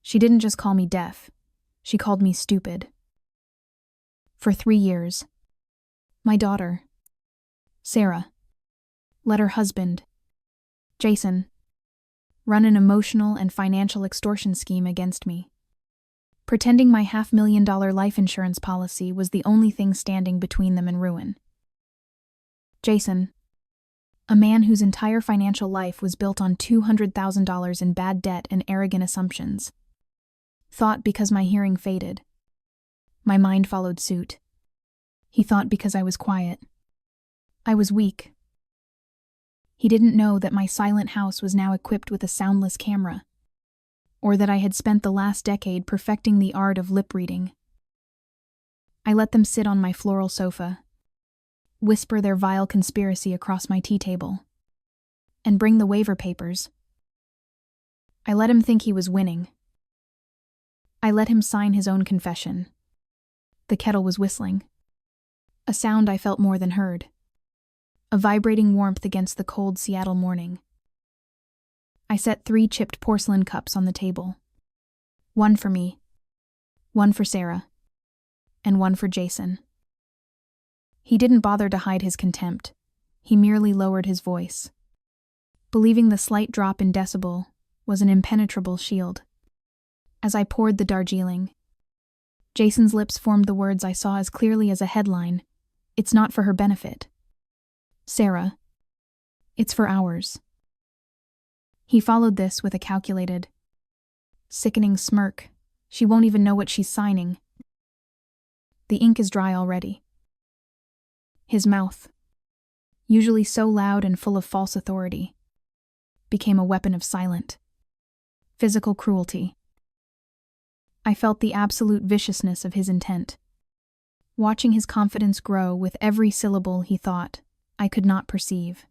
She didn't just call me deaf. She called me stupid. For 3 years, my daughter, Sarah, let her husband, Jason, run an emotional and financial extortion scheme against me, pretending my $500,000 life insurance policy was the only thing standing between them and ruin. Jason, a man whose entire financial life was built on $200,000 in bad debt and arrogant assumptions, thought because my hearing faded, my mind followed suit. He thought because I was quiet, I was weak. He didn't know that my silent house was now equipped with a soundless camera, or that I had spent the last decade perfecting the art of lip reading. I let them sit on my floral sofa, whisper their vile conspiracy across my tea table, and bring the waiver papers. I let him think he was winning. I let him sign his own confession. The kettle was whistling, a sound I felt more than heard, a vibrating warmth against the cold Seattle morning. I set 3 chipped porcelain cups on the table. 1 for me, 1 for Sarah, and 1 for Jason. He didn't bother to hide his contempt. He merely lowered his voice, believing the slight drop in decibel was an impenetrable shield. As I poured the Darjeeling, Jason's lips formed the words I saw as clearly as a headline. It's not for her benefit. Sarah, it's for ours. He followed this with a calculated, sickening smirk. She won't even know what she's signing. The ink is dry already. His mouth, usually so loud and full of false authority, became a weapon of silent, physical cruelty. I felt the absolute viciousness of his intent. Watching his confidence grow with every syllable he thought, I could not perceive.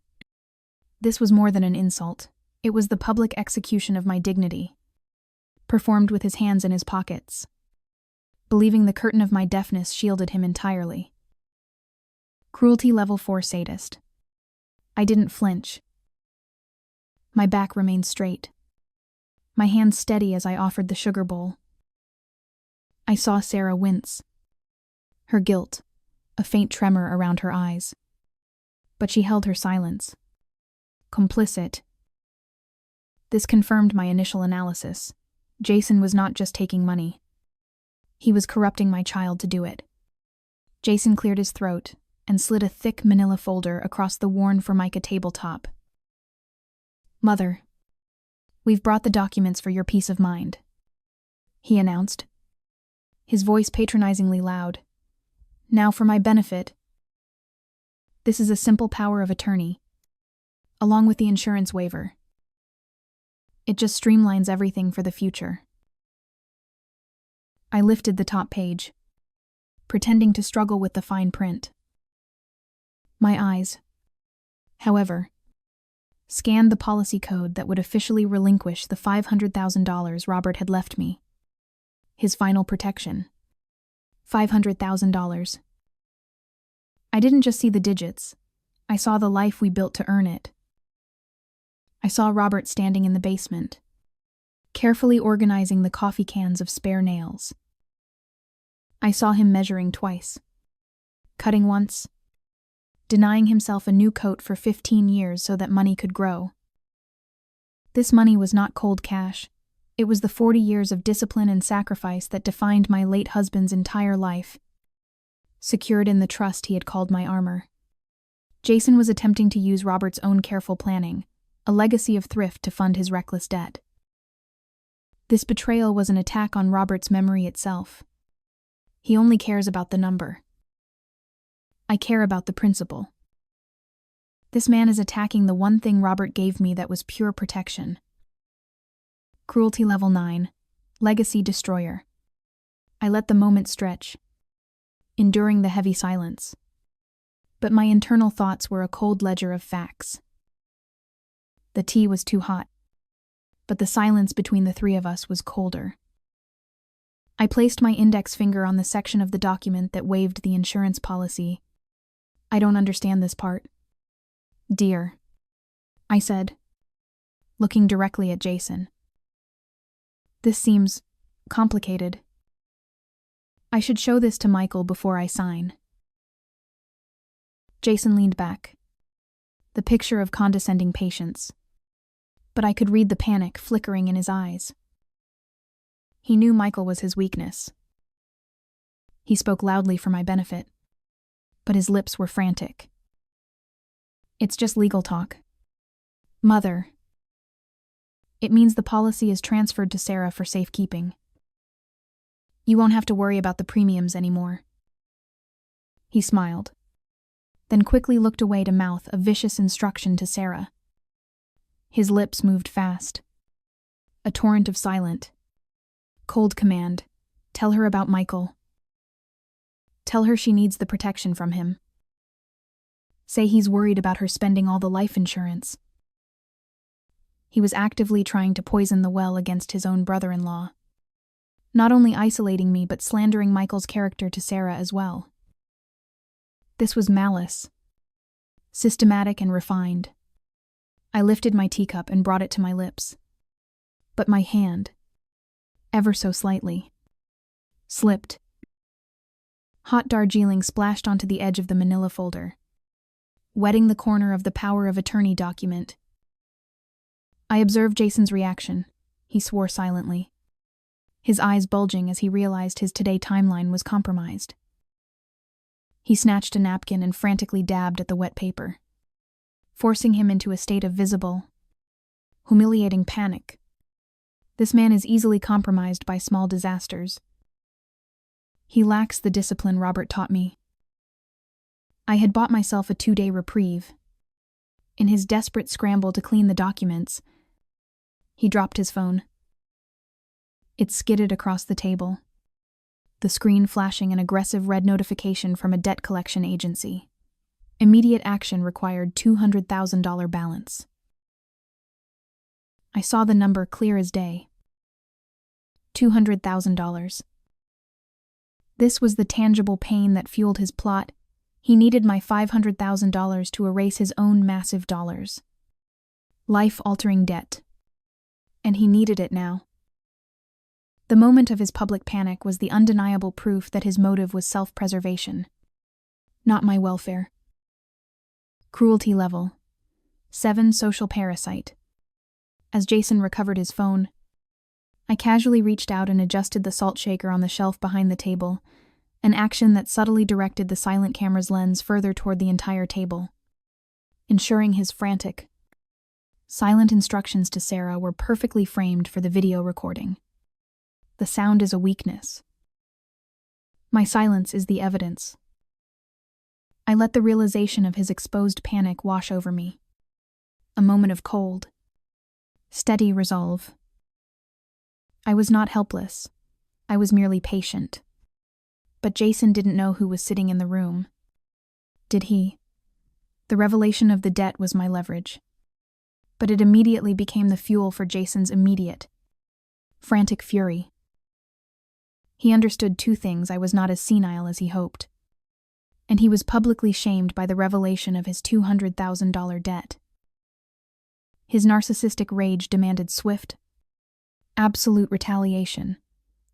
This was more than an insult. It was the public execution of my dignity, performed with his hands in his pockets, believing the curtain of my deafness shielded him entirely. Cruelty level 4 sadist. I didn't flinch. My back remained straight, my hands steady as I offered the sugar bowl. I saw Sarah wince, her guilt, a faint tremor around her eyes. But she held her silence. Complicit. This confirmed my initial analysis. Jason was not just taking money. He was corrupting my child to do it. Jason cleared his throat and slid a thick manila folder across the worn Formica tabletop. Mother, we've brought the documents for your peace of mind, he announced, his voice patronizingly loud. Now for my benefit. This is a simple power of attorney, along with the insurance waiver. It just streamlines everything for the future. I lifted the top page, pretending to struggle with the fine print. My eyes, however, scanned the policy code that would officially relinquish the $500,000 Robert had left me. His final protection. $500,000. I didn't just see the digits. I saw the life we built to earn it. I saw Robert standing in the basement, carefully organizing the coffee cans of spare nails. I saw him measuring twice, cutting once, denying himself a new coat for 15 years so that money could grow. This money was not cold cash. It was the 40 years of discipline and sacrifice that defined my late husband's entire life, secured in the trust he had called my armor. Jason was attempting to use Robert's own careful planning, a legacy of thrift, to fund his reckless debt. This betrayal was an attack on Robert's memory itself. He only cares about the number. I care about the principle. This man is attacking the one thing Robert gave me that was pure protection. Cruelty level 9, legacy destroyer. I let the moment stretch, enduring the heavy silence. But my internal thoughts were a cold ledger of facts. The tea was too hot, but the silence between the 3 of us was colder. I placed my index finger on the section of the document that waived the insurance policy. I don't understand this part. Dear, I said, looking directly at Jason. This seems Complicated. I should show this to Michael before I sign. Jason leaned back, the picture of condescending patience, but I could read the panic flickering in his eyes. He knew Michael was his weakness. He spoke loudly for my benefit, but his lips were frantic. It's just legal talk. Mother. It means the policy is transferred to Sarah for safekeeping. You won't have to worry about the premiums anymore. He smiled, then quickly looked away to mouth a vicious instruction to Sarah. His lips moved fast. A torrent of silent, cold command. Tell her about Michael. Tell her she needs the protection from him. Say he's worried about her spending all the life insurance. He was actively trying to poison the well against his own brother-in-law, not only isolating me but slandering Michael's character to Sarah as well. This was malice, systematic and refined. I lifted my teacup and brought it to my lips, but my hand, ever so slightly, slipped. Hot Darjeeling splashed onto the edge of the manila folder, wetting the corner of the power of attorney document. I observed Jason's reaction. He swore silently, his eyes bulging as he realized his today timeline was compromised. He snatched a napkin and frantically dabbed at the wet paper, forcing him into a state of visible, humiliating panic. This man is easily compromised by small disasters. He lacks the discipline Robert taught me. I had bought myself a 2-day reprieve. In his desperate scramble to clean the documents, he dropped his phone. It skidded across the table, the screen flashing an aggressive red notification from a debt collection agency. Immediate action required $200,000 balance. I saw the number clear as day. $200,000. This was the tangible pain that fueled his plot. He needed my $500,000 to erase his own massive dollars. Life-altering debt. And he needed it now. The moment of his public panic was the undeniable proof that his motive was self-preservation, not my welfare. Cruelty level 7 social parasite. As Jason recovered his phone, I casually reached out and adjusted the salt shaker on the shelf behind the table, an action that subtly directed the silent camera's lens further toward the entire table, ensuring his frantic, silent instructions to Sarah were perfectly framed for the video recording. The sound is a weakness. My silence is the evidence. I let the realization of his exposed panic wash over me. A moment of cold, steady resolve. I was not helpless. I was merely patient. But Jason didn't know who was sitting in the room. Did he? The revelation of the debt was my leverage. But it immediately became the fuel for Jason's immediate, frantic fury. He understood 2 things: I was not as senile as he hoped, and he was publicly shamed by the revelation of his $200,000 debt. His narcissistic rage demanded swift, absolute retaliation,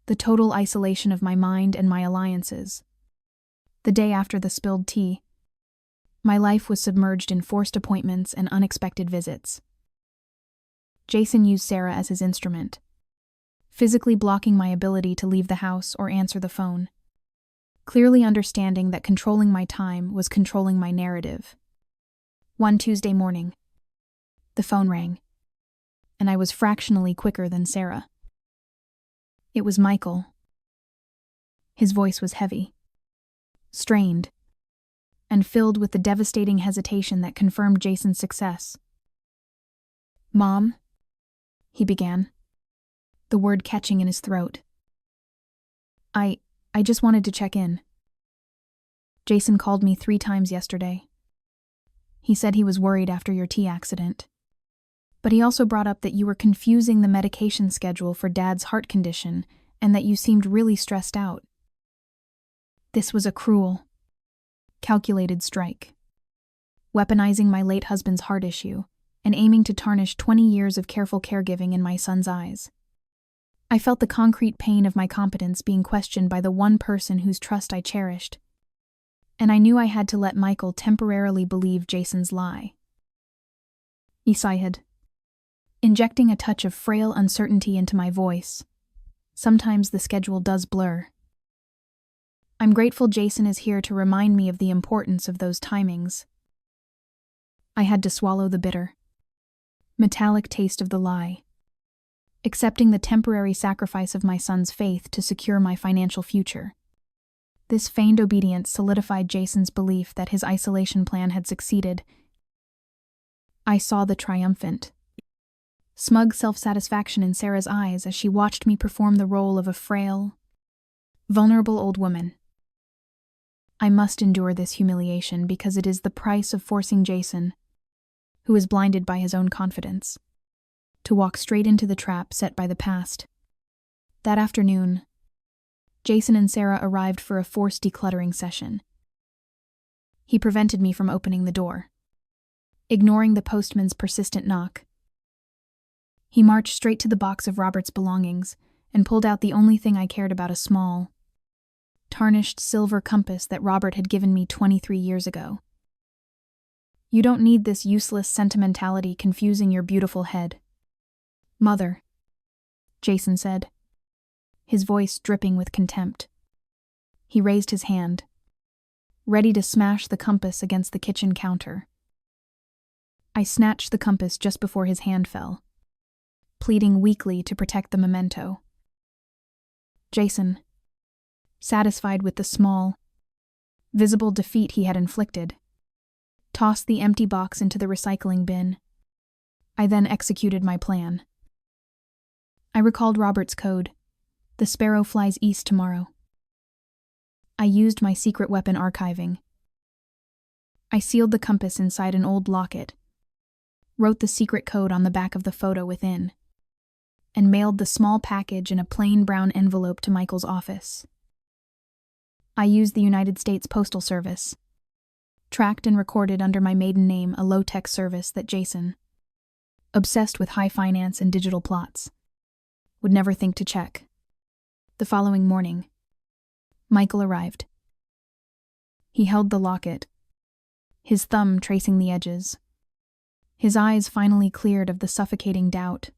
the total isolation of my mind and my alliances. The day after the spilled tea, my life was submerged in forced appointments and unexpected visits. Jason used Sarah as his instrument, physically blocking my ability to leave the house or answer the phone, clearly understanding that controlling my time was controlling my narrative. One Tuesday morning, the phone rang, and I was fractionally quicker than Sarah. It was Michael. His voice was heavy, strained, and filled with the devastating hesitation that confirmed Jason's success. "Mom," he began, the word catching in his throat. I just wanted to check in. Jason called me 3 times yesterday. He said he was worried after your tea accident. But he also brought up that you were confusing the medication schedule for Dad's heart condition and that you seemed really stressed out. This was a cruel, calculated strike, weaponizing my late husband's heart issue and aiming to tarnish 20 years of careful caregiving in my son's eyes. I felt the concrete pain of my competence being questioned by the one person whose trust I cherished, and I knew I had to let Michael temporarily believe Jason's lie. He sighed, injecting a touch of frail uncertainty into my voice. Sometimes the schedule does blur. I'm grateful Jason is here to remind me of the importance of those timings. I had to swallow the bitter, metallic taste of the lie, accepting the temporary sacrifice of my son's faith to secure my financial future. This feigned obedience solidified Jason's belief that his isolation plan had succeeded. I saw the triumphant, smug self-satisfaction in Sarah's eyes as she watched me perform the role of a frail, vulnerable old woman. I must endure this humiliation because it is the price of forcing Jason, who is blinded by his own confidence, to walk straight into the trap set by the past. That afternoon, Jason and Sarah arrived for a forced decluttering session. He prevented me from opening the door, ignoring the postman's persistent knock. He marched straight to the box of Robert's belongings and pulled out the only thing I cared about, a small, tarnished silver compass that Robert had given me 23 years ago. You don't need this useless sentimentality confusing your beautiful head, Mother, Jason said, his voice dripping with contempt. He raised his hand, ready to smash the compass against the kitchen counter. I snatched the compass just before his hand fell, pleading weakly to protect the memento. Jason, satisfied with the small, visible defeat he had inflicted, tossed the empty box into the recycling bin. I then executed my plan. I recalled Robert's code. The sparrow flies east tomorrow. I used my secret weapon archiving. I sealed the compass inside an old locket, wrote the secret code on the back of the photo within, and mailed the small package in a plain brown envelope to Michael's office. I used the United States Postal Service, tracked and recorded under my maiden name, a low-tech service that Jason, obsessed with high finance and digital plots, would never think to check. The following morning, Michael arrived. He held the locket, his thumb tracing the edges. His eyes finally cleared of the suffocating doubt.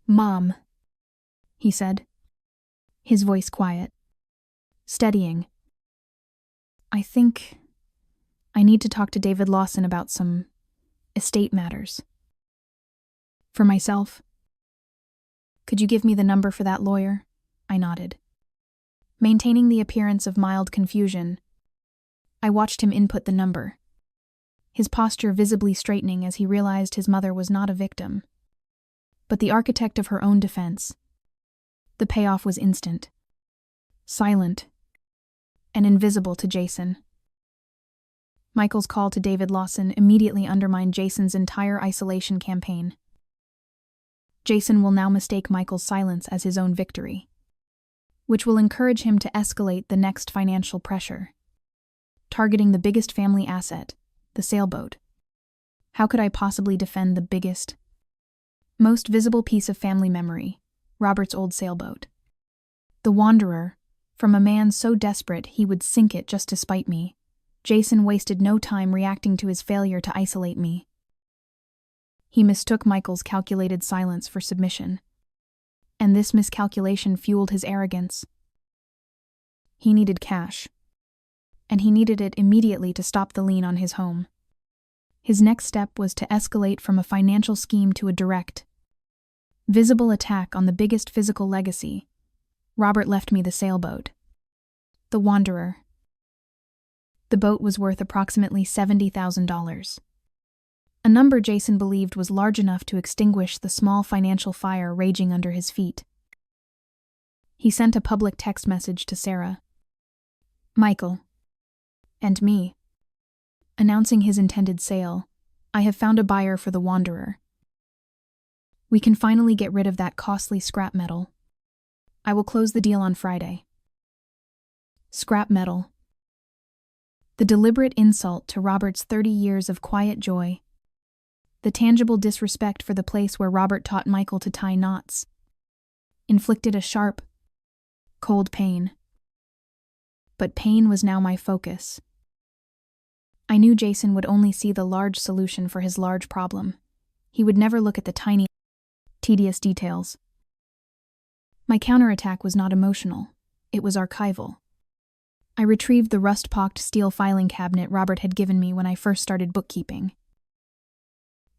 "Mom," he said, his voice quiet, steadying. "I think I need to talk to David Lawson about some estate matters. For myself. Could you give me the number for that lawyer?" I nodded. Maintaining the appearance of mild confusion, I watched him input the number, his posture visibly straightening as he realized his mother was not a victim, but the architect of her own defense. The payoff was instant, silent, and invisible to Jason. Michael's call to David Lawson immediately undermined Jason's entire isolation campaign. Jason will now mistake Michael's silence as his own victory, which will encourage him to escalate the next financial pressure, targeting the biggest family asset, the sailboat. How could I possibly defend the biggest, most visible piece of family memory, Robert's old sailboat? The Wanderer, from a man so desperate he would sink it just to spite me. Jason wasted no time reacting to his failure to isolate me. He mistook Michael's calculated silence for submission, and this miscalculation fueled his arrogance. He needed cash, and he needed it immediately to stop the lien on his home. His next step was to escalate from a financial scheme to a direct, visible attack on the biggest physical legacy. Robert left me the sailboat, the Wanderer. The boat was worth approximately $70,000. A number Jason believed was large enough to extinguish the small financial fire raging under his feet. He sent a public text message to Sarah, Michael, and me, announcing his intended sale. "I have found a buyer for the Wanderer. We can finally get rid of that costly scrap metal. I will close the deal on Friday." Scrap metal. The deliberate insult to Robert's 30 years of quiet joy. The tangible disrespect for the place where Robert taught Michael to tie knots. inflicted a sharp, cold pain. But pain was now my focus. I knew Jason would only see the large solution for his large problem. He would never look at the tiny, tedious details. My counterattack was not emotional. It was archival. I retrieved the rust-pocked steel filing cabinet Robert had given me when I first started bookkeeping.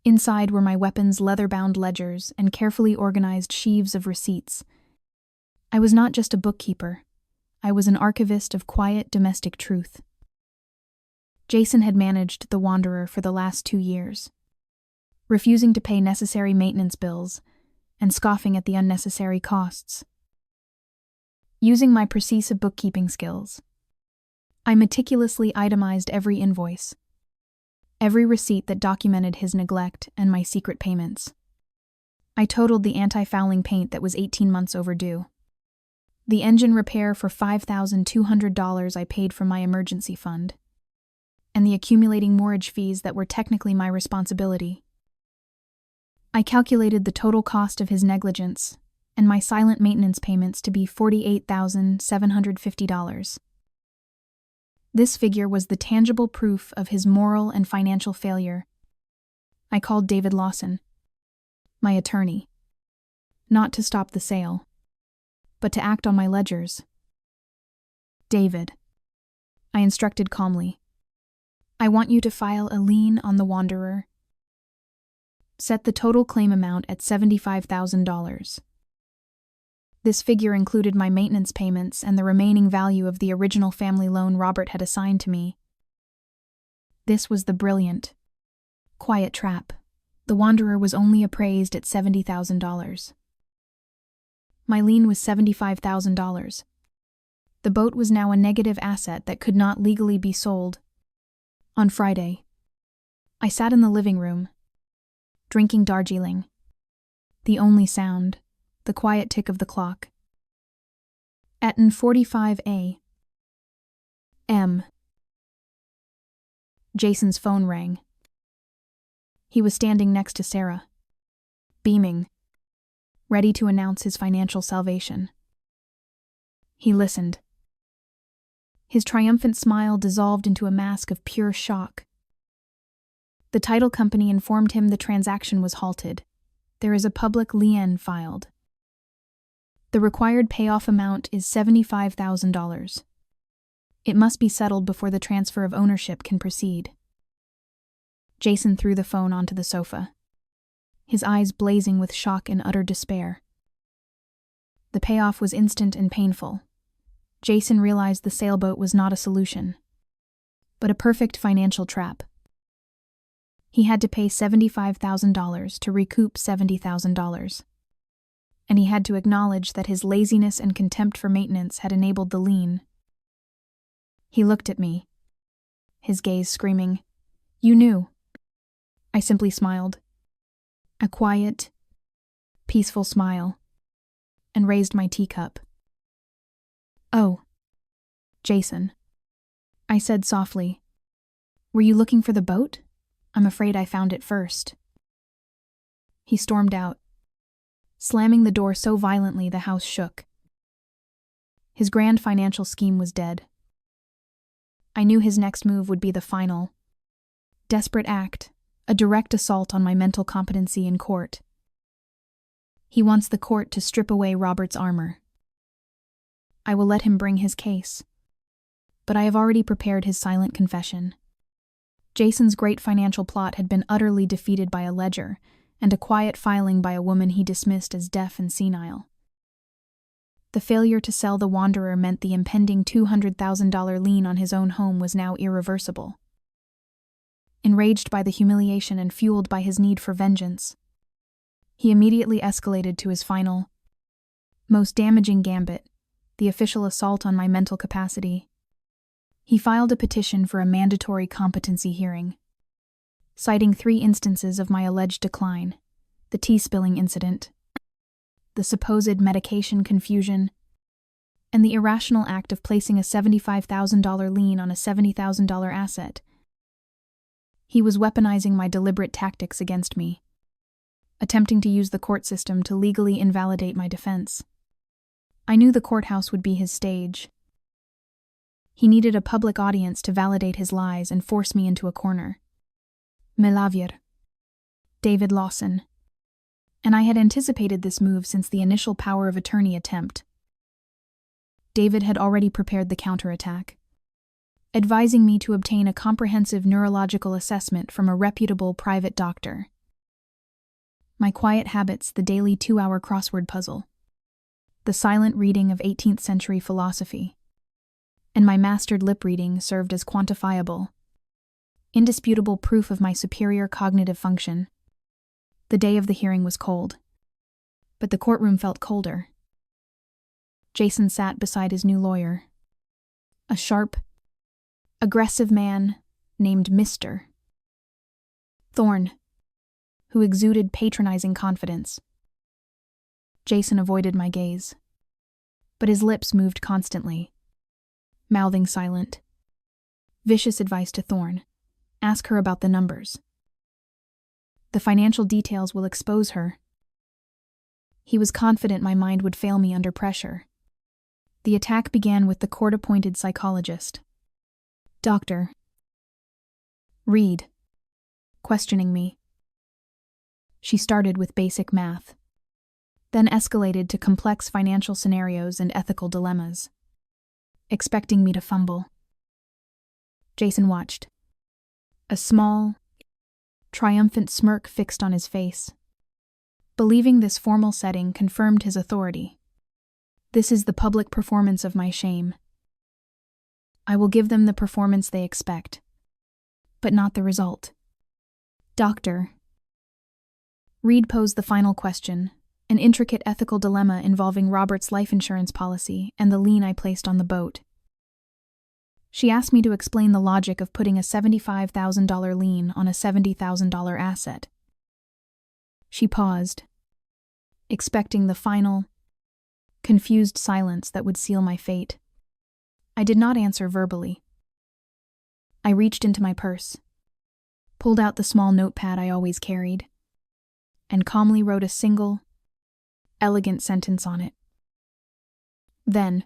Inside were my weapons' leather-bound ledgers and carefully organized sheaves of receipts. I was not just a bookkeeper. I was an archivist of quiet domestic truth. Jason had managed the Wanderer for the last 2 years, refusing to pay necessary maintenance bills and scoffing at the unnecessary costs. Using my precise bookkeeping skills, I meticulously itemized every invoice, every receipt that documented his neglect and my secret payments. I totaled the anti-fouling paint that was 18 months overdue, the engine repair for $5,200 I paid from my emergency fund, and the accumulating mortgage fees that were technically my responsibility. I calculated the total cost of his negligence and my silent maintenance payments to be $48,750. This figure was the tangible proof of his moral and financial failure. I called David Lawson, my attorney, not to stop the sale, but to act on my ledgers. David, I instructed calmly, I want you to file a lien on the Wanderer. Set the total claim amount at $75,000. This figure included my maintenance payments and the remaining value of the original family loan Robert had assigned to me. This was the brilliant, quiet trap. The Wanderer was only appraised at $70,000. My lien was $75,000. The boat was now a negative asset that could not legally be sold. On Friday, I sat in the living room, drinking Darjeeling. The only sound, the quiet tick of the clock. At 10:45 a.m., Jason's phone rang. He was standing next to Sarah, beaming, ready to announce his financial salvation. He listened. His triumphant smile dissolved into a mask of pure shock. The title company informed him the transaction was halted. There is a public lien filed. The required payoff amount is $75,000. It must be settled before the transfer of ownership can proceed. Jason threw the phone onto the sofa, his eyes blazing with shock and utter despair. The payoff was instant and painful. Jason realized the sailboat was not a solution, but a perfect financial trap. He had to pay $75,000 to recoup $70,000. And he had to acknowledge that his laziness and contempt for maintenance had enabled the lien. He looked at me, his gaze screaming, "You knew." I simply smiled, a quiet, peaceful smile, and raised my teacup. "Oh, Jason," I said softly, "were you looking for the boat? I'm afraid I found it first." He stormed out, slamming the door so violently the house shook. His grand financial scheme was dead. I knew his next move would be the final, desperate act, a direct assault on my mental competency in court. He wants the court to strip away Robert's armor. I will let him bring his case, but I have already prepared his silent confession. Jason's great financial plot had been utterly defeated by a ledger and a quiet filing by a woman he dismissed as deaf and senile. The failure to sell the Wanderer meant the impending $200,000 lien on his own home was now irreversible. Enraged by the humiliation and fueled by his need for vengeance, he immediately escalated to his final, most damaging gambit, the official assault on my mental capacity. He filed a petition for a mandatory competency hearing, citing 3 instances of my alleged decline: the tea spilling incident, the supposed medication confusion, and the irrational act of placing a $75,000 lien on a $70,000 asset. He was weaponizing my deliberate tactics against me, attempting to use the court system to legally invalidate my defense. I knew the courthouse would be his stage. He needed a public audience to validate his lies and force me into a corner. Melavier. David Lawson. And I had anticipated this move since the initial power of attorney attempt. David had already prepared the counterattack, advising me to obtain a comprehensive neurological assessment from a reputable private doctor. My quiet habits, the daily 2-hour crossword puzzle, the silent reading of 18th century philosophy, and my mastered lip reading served as quantifiable, indisputable proof of my superior cognitive function. The day of the hearing was cold, but the courtroom felt colder. Jason sat beside his new lawyer, a sharp, aggressive man named Mr. Thorne, who exuded patronizing confidence. Jason avoided my gaze, but his lips moved constantly, mouthing silent. Vicious advice to Thorne: ask her about the numbers. The financial details will expose her. He was confident my mind would fail me under pressure. The attack began with the court-appointed psychologist, Dr. Reed, questioning me. She started with basic math, then escalated to complex financial scenarios and ethical dilemmas, expecting me to fumble. Jason watched, a small, triumphant smirk fixed on his face, believing this formal setting confirmed his authority. This is the public performance of my shame. I will give them the performance they expect, but not the result. Dr. Reed posed the final question, an intricate ethical dilemma involving Robert's life insurance policy and the lien I placed on the boat. She asked me to explain the logic of putting a $75,000 lien on a $70,000 asset. She paused, expecting the final, confused silence that would seal my fate. I did not answer verbally. I reached into my purse, pulled out the small notepad I always carried, and calmly wrote a single, elegant sentence on it. Then,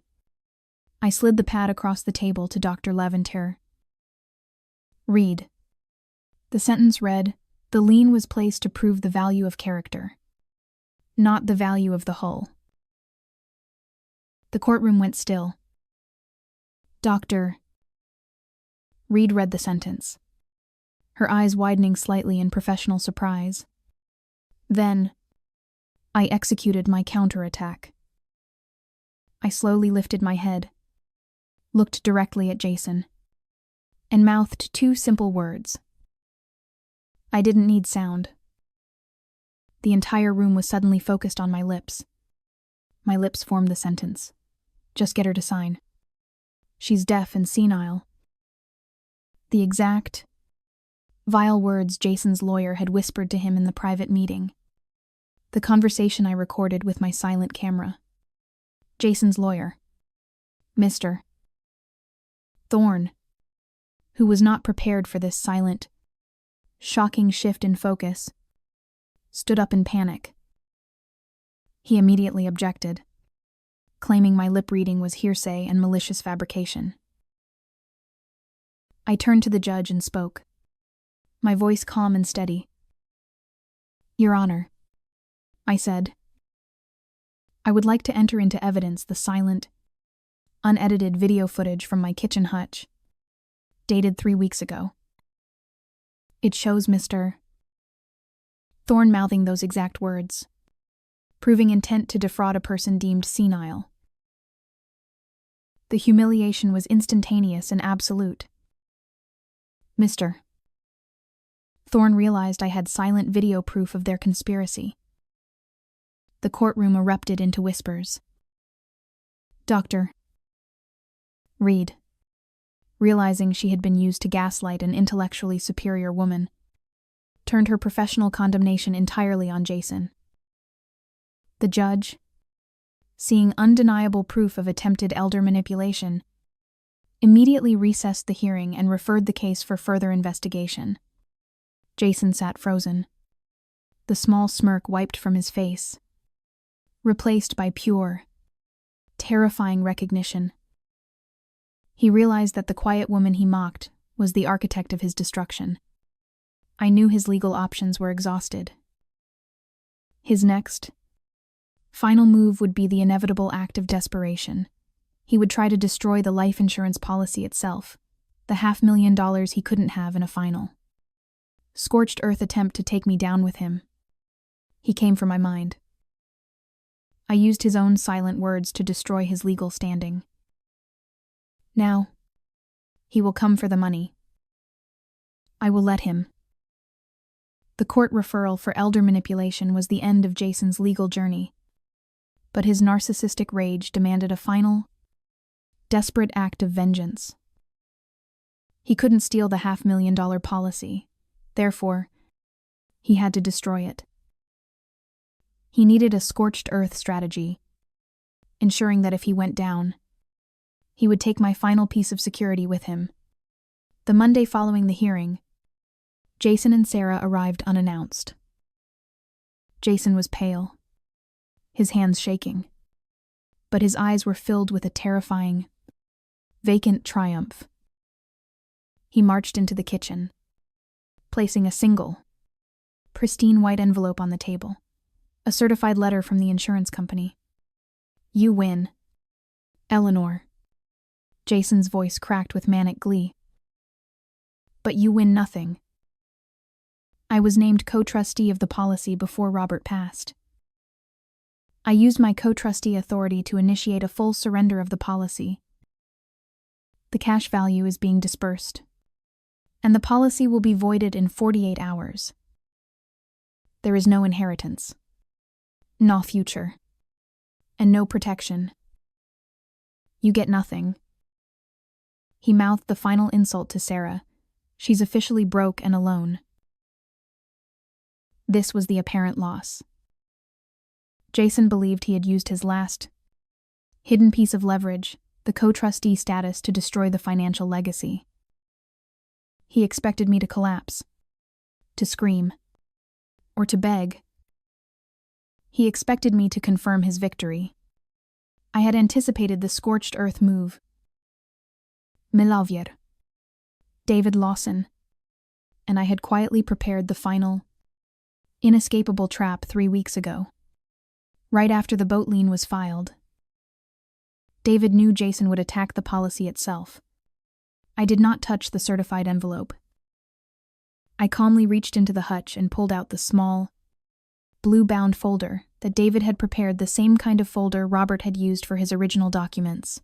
I slid the pad across the table to Dr. Levanter. Read. The sentence read, "The lien was placed to prove the value of character, not the value of the hull." The courtroom went still. Dr. Reed read the sentence, her eyes widening slightly in professional surprise. Then, I executed my counterattack. I slowly lifted my head, looked directly at Jason, and mouthed 2 simple words. I didn't need sound. The entire room was suddenly focused on my lips. My lips formed the sentence. Just get her to sign. She's deaf and senile. The exact, vile words Jason's lawyer had whispered to him in the private meeting. The conversation I recorded with my silent camera. Jason's lawyer, Mr. Thorne, who was not prepared for this silent, shocking shift in focus, stood up in panic. He immediately objected, claiming my lip reading was hearsay and malicious fabrication. I turned to the judge and spoke, my voice calm and steady. "Your Honor," I said, "I would like to enter into evidence the silent, unedited video footage from my kitchen hutch, dated 3 weeks ago. It shows Mr. Thorne mouthing those exact words, proving intent to defraud a person deemed senile. The humiliation was instantaneous and absolute. Mr. Thorne realized I had silent video proof of their conspiracy. The courtroom erupted into whispers. Dr. Reed, realizing she had been used to gaslight an intellectually superior woman, turned her professional condemnation entirely on Jason. The judge, seeing undeniable proof of attempted elder manipulation, immediately recessed the hearing and referred the case for further investigation. Jason sat frozen, the small smirk wiped from his face, replaced by pure, terrifying recognition. He realized that the quiet woman he mocked was the architect of his destruction. I knew his legal options were exhausted. His next, final move would be the inevitable act of desperation. He would try to destroy the life insurance policy itself, the $500,000 he couldn't have in a final scorched earth attempt to take me down with him. He came for my mind. I used his own silent words to destroy his legal standing. Now, he will come for the money. I will let him. The court referral for elder manipulation was the end of Jason's legal journey, but his narcissistic rage demanded a final, desperate act of vengeance. He couldn't steal the $500,000 policy. Therefore, he had to destroy it. He needed a scorched earth strategy, ensuring that if he went down, he would take my final piece of security with him. The Monday following the hearing, Jason and Sarah arrived unannounced. Jason was pale, his hands shaking, but his eyes were filled with a terrifying, vacant triumph. He marched into the kitchen, placing a single, pristine white envelope on the table, a certified letter from the insurance company. "You win, Eleanor." Jason's voice cracked with manic glee. "But you win nothing. I was named co-trustee of the policy before Robert passed. I used my co-trustee authority to initiate a full surrender of the policy. The cash value is being dispersed, and the policy will be voided in 48 hours. There is no inheritance, no future, and no protection. You get nothing." He mouthed the final insult to Sarah. "She's officially broke and alone." This was the apparent loss. Jason believed he had used his last, hidden piece of leverage, the co-trustee status, to destroy the financial legacy. He expected me to collapse, to scream, or to beg. He expected me to confirm his victory. I had anticipated the scorched earth move. Milavier, David Lawson, and I had quietly prepared the final, inescapable trap 3 weeks ago, right after the boat lien was filed. David knew Jason would attack the policy itself. I did not touch the certified envelope. I calmly reached into the hutch and pulled out the small, blue-bound folder that David had prepared, the same kind of folder Robert had used for his original documents.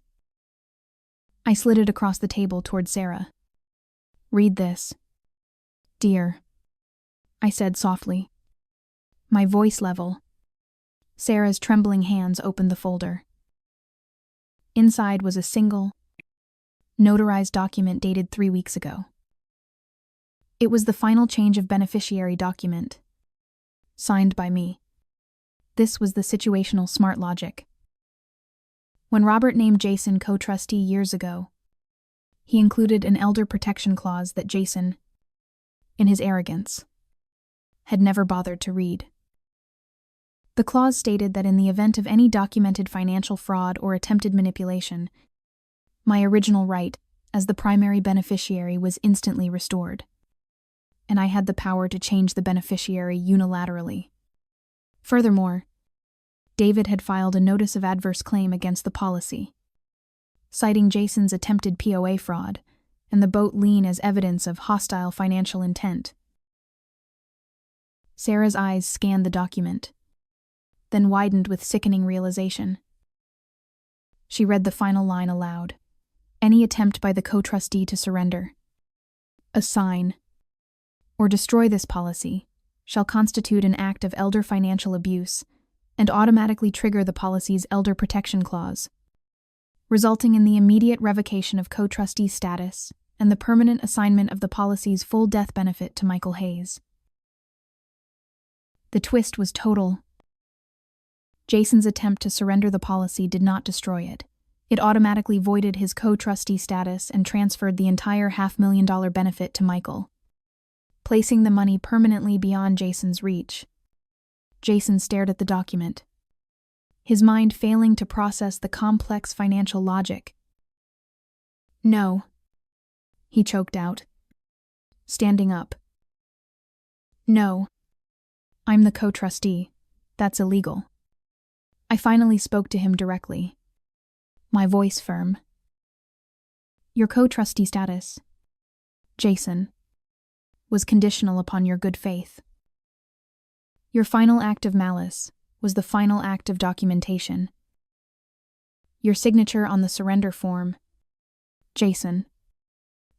I slid it across the table toward Sarah. "Read this, dear," I said softly, my voice level. Sarah's trembling hands opened the folder. Inside was a single, notarized document dated 3 weeks ago. It was the final change of beneficiary document, signed by me. This was the situational smart logic. When Robert named Jason co-trustee years ago, he included an elder protection clause that Jason, in his arrogance, had never bothered to read. The clause stated that in the event of any documented financial fraud or attempted manipulation, my original right as the primary beneficiary was instantly restored, and I had the power to change the beneficiary unilaterally. Furthermore, David had filed a notice of adverse claim against the policy, citing Jason's attempted POA fraud and the boat lien as evidence of hostile financial intent. Sarah's eyes scanned the document, then widened with sickening realization. She read the final line aloud. "Any attempt by the co-trustee to surrender, assign, or destroy this policy shall constitute an act of elder financial abuse and automatically trigger the policy's elder protection clause, resulting in the immediate revocation of co-trustee status and the permanent assignment of the policy's full death benefit to Michael Hayes." The twist was total. Jason's attempt to surrender the policy did not destroy it. It automatically voided his co-trustee status and transferred the entire $500,000 benefit to Michael, placing the money permanently beyond Jason's reach. Jason stared at the document, his mind failing to process the complex financial logic. "No," he choked out, standing up. "No. I'm the co-trustee. That's illegal." I finally spoke to him directly, my voice firm. "Your co-trustee status, Jason, was conditional upon your good faith. Your final act of malice was the final act of documentation. Your signature on the surrender form, Jason,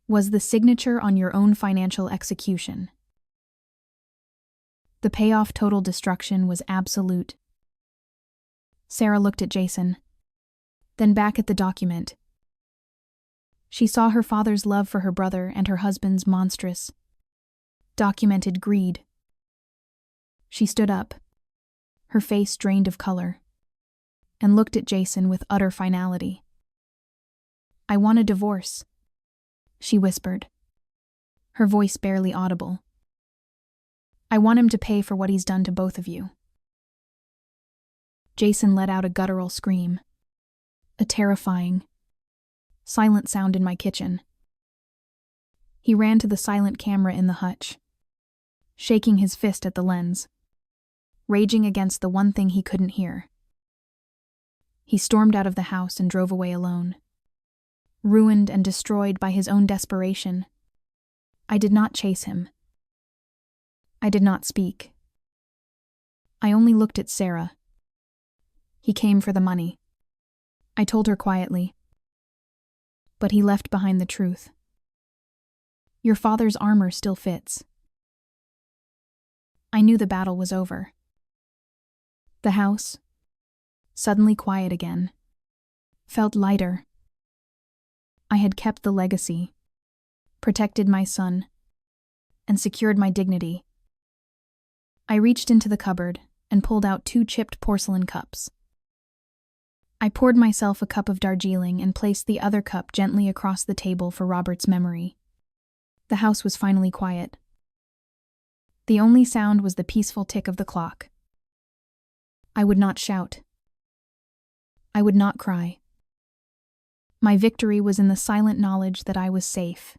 was the signature on your own financial execution. The payoff total destruction was absolute." Sarah looked at Jason, then back at the document. She saw her father's love for her brother and her husband's monstrous, documented greed. She stood up, her face drained of color, and looked at Jason with utter finality. "I want a divorce," she whispered, her voice barely audible. "I want him to pay for what he's done to both of you." Jason let out a guttural scream, a terrifying, silent sound in my kitchen. He ran to the silent camera in the hutch, shaking his fist at the lens, raging against the one thing he couldn't hear. He stormed out of the house and drove away alone, ruined and destroyed by his own desperation. I did not chase him. I did not speak. I only looked at Sarah. He came for the money. I told her quietly. But he left behind the truth. Your father's armor still fits. I knew the battle was over. The house, suddenly quiet again, felt lighter. I had kept the legacy, protected my son, and secured my dignity. I reached into the cupboard and pulled out 2 chipped porcelain cups. I poured myself a cup of Darjeeling and placed the other cup gently across the table for Robert's memory. The house was finally quiet. The only sound was the peaceful tick of the clock. I would not shout. I would not cry. My victory was in the silent knowledge that I was safe.